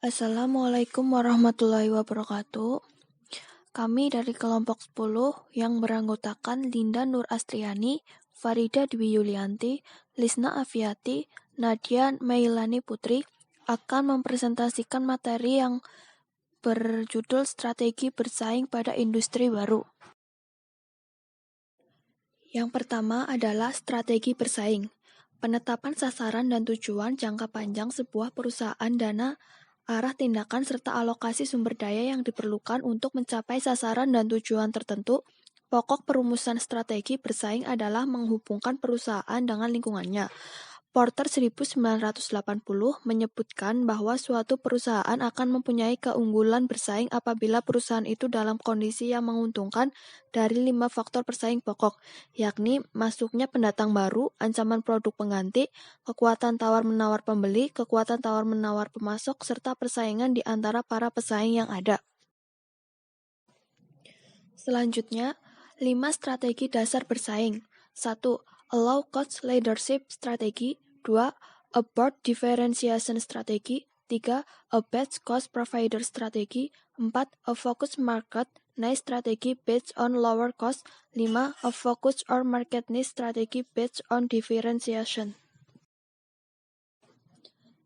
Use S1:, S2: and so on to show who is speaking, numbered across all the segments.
S1: Assalamualaikum warahmatullahi wabarakatuh. Kami dari kelompok 10 yang beranggotakan Linda Nur Astriani, Farida Dwi Yulianti, Lisna Afiati, Nadia Meilani Putri akan mempresentasikan materi yang berjudul Strategi Bersaing pada Industri Baru. Yang pertama adalah strategi bersaing. Penetapan sasaran dan tujuan jangka panjang sebuah perusahaan, dana, arah tindakan, serta alokasi sumber daya yang diperlukan untuk mencapai sasaran dan tujuan tertentu. Pokok perumusan strategi bersaing adalah menghubungkan perusahaan dengan lingkungannya. Porter 1980 menyebutkan bahwa suatu perusahaan akan mempunyai keunggulan bersaing apabila perusahaan itu dalam kondisi yang menguntungkan dari 5 faktor persaing pokok, yakni masuknya pendatang baru, ancaman produk pengganti, kekuatan tawar-menawar pembeli, kekuatan tawar-menawar pemasok, serta persaingan di antara para pesaing yang ada. Selanjutnya, 5 strategi dasar bersaing. 1. A low cost leadership strategy. 2. A broad differentiation strategy. 3. A best cost provider strategy. 4. A focused market niche strategy based on lower cost. 5. A focused or market niche strategy based on differentiation.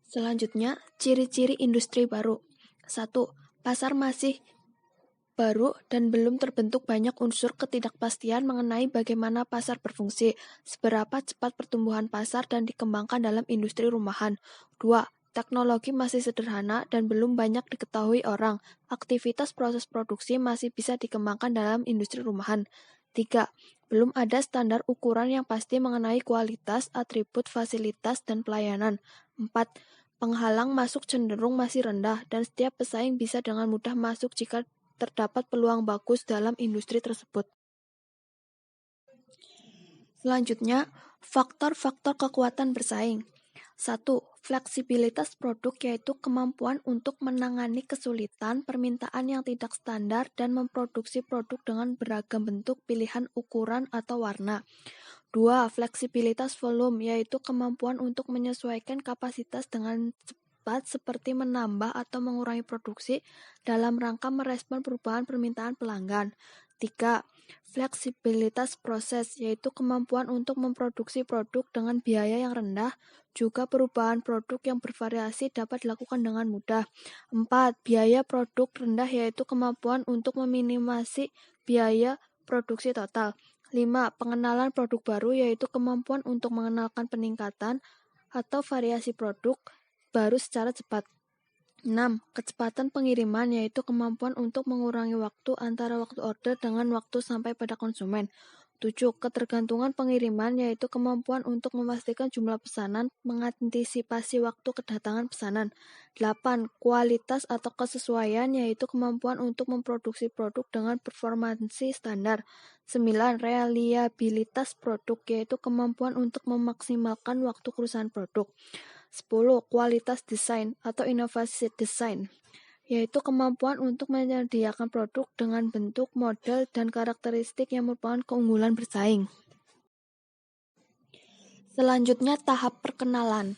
S1: Selanjutnya, ciri-ciri industri baru. 1. Pasar masih baru dan belum terbentuk banyak unsur ketidakpastian mengenai bagaimana pasar berfungsi, seberapa cepat pertumbuhan pasar dan dikembangkan dalam industri rumahan. 2. Teknologi masih sederhana dan belum banyak diketahui orang. Aktivitas proses produksi masih bisa dikembangkan dalam industri rumahan. 3. Belum ada standar ukuran yang pasti mengenai kualitas, atribut, fasilitas, dan pelayanan. 4. Penghalang masuk cenderung masih rendah dan setiap pesaing bisa dengan mudah masuk jika terdapat peluang bagus dalam industri tersebut. Selanjutnya, faktor-faktor kekuatan bersaing. 1. Fleksibilitas produk, yaitu kemampuan untuk menangani kesulitan, permintaan yang tidak standar, dan memproduksi produk dengan beragam bentuk, pilihan, ukuran, atau warna. 2. Fleksibilitas volume, yaitu kemampuan untuk menyesuaikan kapasitas dengan cepat, seperti menambah atau mengurangi produksi dalam rangka merespon perubahan permintaan pelanggan. 3. Fleksibilitas proses, yaitu kemampuan untuk memproduksi produk dengan biaya yang rendah, juga perubahan produk yang bervariasi dapat dilakukan dengan mudah. 4. Biaya produk rendah, yaitu kemampuan untuk meminimasi biaya produksi total. 5. Pengenalan produk baru, yaitu kemampuan untuk mengenalkan peningkatan atau variasi produk baru secara cepat. 6. Kecepatan pengiriman, yaitu kemampuan untuk mengurangi waktu antara waktu order dengan waktu sampai pada konsumen. 7. Ketergantungan pengiriman, yaitu kemampuan untuk memastikan jumlah pesanan, mengantisipasi waktu kedatangan pesanan. 8. Kualitas atau kesesuaian, yaitu kemampuan untuk memproduksi produk dengan performansi standar. 9. Reliabilitas produk, yaitu kemampuan untuk memaksimalkan waktu kerusakan produk. 10. Kualitas desain atau inovasi desain, yaitu kemampuan untuk menyediakan produk dengan bentuk, model, dan karakteristik yang merupakan keunggulan bersaing. Selanjutnya, tahap perkenalan.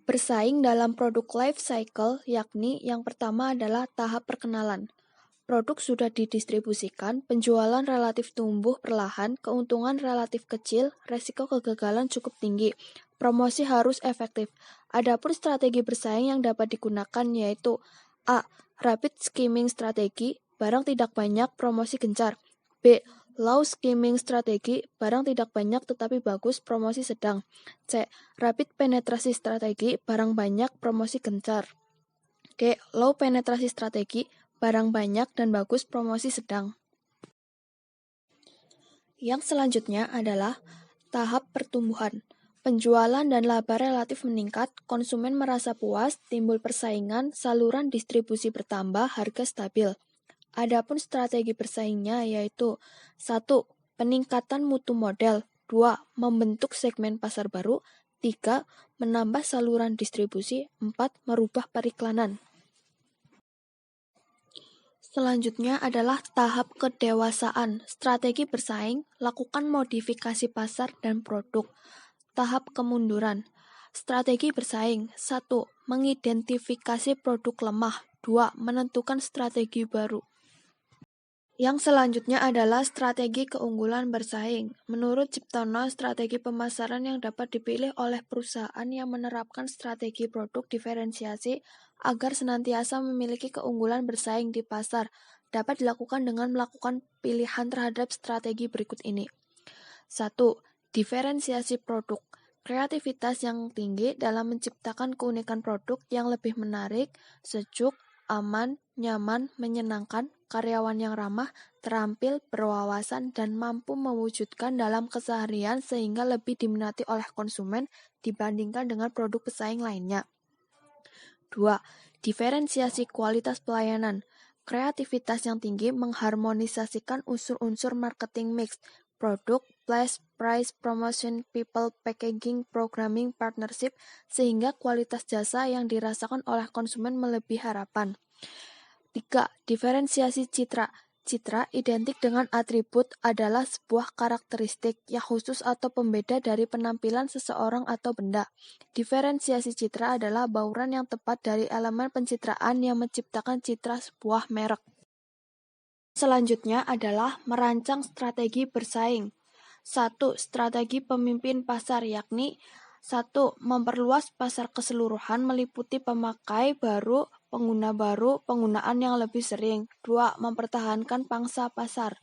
S1: Bersaing dalam produk life cycle, yakni yang pertama adalah tahap perkenalan. Produk sudah didistribusikan, penjualan relatif tumbuh perlahan, keuntungan relatif kecil, resiko kegagalan cukup tinggi. Promosi harus efektif. Adapun strategi bersaing yang dapat digunakan yaitu A. Rapid skimming strategi, barang tidak banyak, promosi gencar. B. Low skimming strategi, barang tidak banyak tetapi bagus, promosi sedang. C. Rapid penetrasi strategi, barang banyak, promosi gencar. D. Low penetrasi strategi, barang banyak dan bagus, promosi sedang. Yang selanjutnya adalah tahap pertumbuhan. Penjualan dan laba relatif meningkat, konsumen merasa puas, timbul persaingan, saluran distribusi bertambah, harga stabil. Adapun strategi bersaingnya yaitu 1. Peningkatan mutu model. 2. Membentuk segmen pasar baru. 3. Menambah saluran distribusi. 4. Merubah periklanan. Selanjutnya adalah tahap kedewasaan. Strategi bersaing, lakukan modifikasi pasar dan produk. Tahap kemunduran. Strategi bersaing. 1. Mengidentifikasi produk lemah. 2. Menentukan strategi baru. Yang selanjutnya adalah strategi keunggulan bersaing. Menurut Ciptono, strategi pemasaran yang dapat dipilih oleh perusahaan yang menerapkan strategi produk diferensiasi agar senantiasa memiliki keunggulan bersaing di pasar dapat dilakukan dengan melakukan pilihan terhadap strategi berikut ini. 1. Diferensiasi produk. Kreativitas yang tinggi dalam menciptakan keunikan produk yang lebih menarik, sejuk, aman, nyaman, menyenangkan, karyawan yang ramah, terampil, berwawasan, dan mampu mewujudkan dalam keseharian sehingga lebih diminati oleh konsumen dibandingkan dengan produk pesaing lainnya. 2. Diferensiasi kualitas pelayanan. Kreativitas yang tinggi mengharmonisasikan unsur-unsur marketing mix, produk, place, price, promotion, people, packaging, programming, partnership, sehingga kualitas jasa yang dirasakan oleh konsumen melebihi harapan. 3. Diferensiasi citra. Citra identik dengan atribut adalah sebuah karakteristik yang khusus atau pembeda dari penampilan seseorang atau benda. Diferensiasi citra adalah bauran yang tepat dari elemen pencitraan yang menciptakan citra sebuah merek. Selanjutnya adalah merancang strategi bersaing. 1. Strategi pemimpin pasar yakni 1. Memperluas pasar keseluruhan meliputi pemakai baru, pengguna baru, penggunaan yang lebih sering. 2. Mempertahankan pangsa pasar.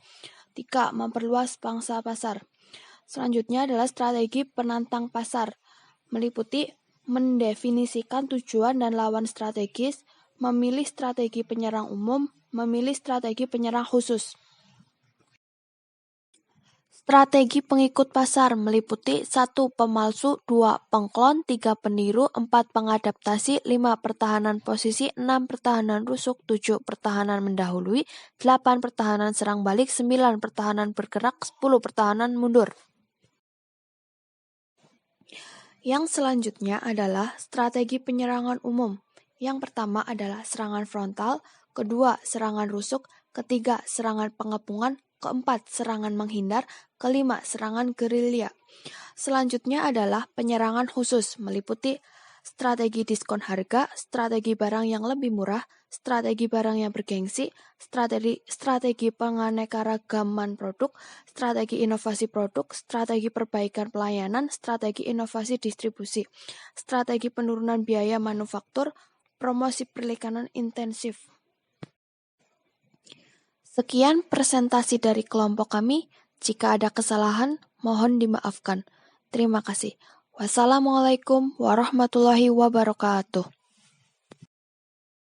S1: 3. Memperluas pangsa pasar. Selanjutnya adalah strategi penantang pasar. Meliputi mendefinisikan tujuan dan lawan strategis, memilih strategi penyerang umum, memilih strategi penyerang khusus. Strategi pengikut pasar meliputi 1. Pemalsu, 2. Pengklon, 3. Peniru, 4. Pengadaptasi, 5. Pertahanan posisi, 6. Pertahanan rusuk, 7. Pertahanan mendahului, 8. Pertahanan serang balik, 9. Pertahanan bergerak, 10. Pertahanan mundur. Yang selanjutnya adalah strategi penyerangan umum. Yang pertama adalah serangan frontal, kedua serangan rusuk, ketiga serangan pengepungan, keempat serangan menghindar, kelima serangan gerilya. Selanjutnya adalah penyerangan khusus, meliputi strategi diskon harga, strategi barang yang lebih murah, strategi barang yang bergengsi, strategi penganekaragaman produk, strategi inovasi produk, strategi perbaikan pelayanan, strategi inovasi distribusi, strategi penurunan biaya manufaktur, promosi perikanan intensif. Sekian presentasi dari kelompok kami. Jika ada kesalahan, mohon dimaafkan. Terima kasih. Wassalamualaikum warahmatullahi wabarakatuh.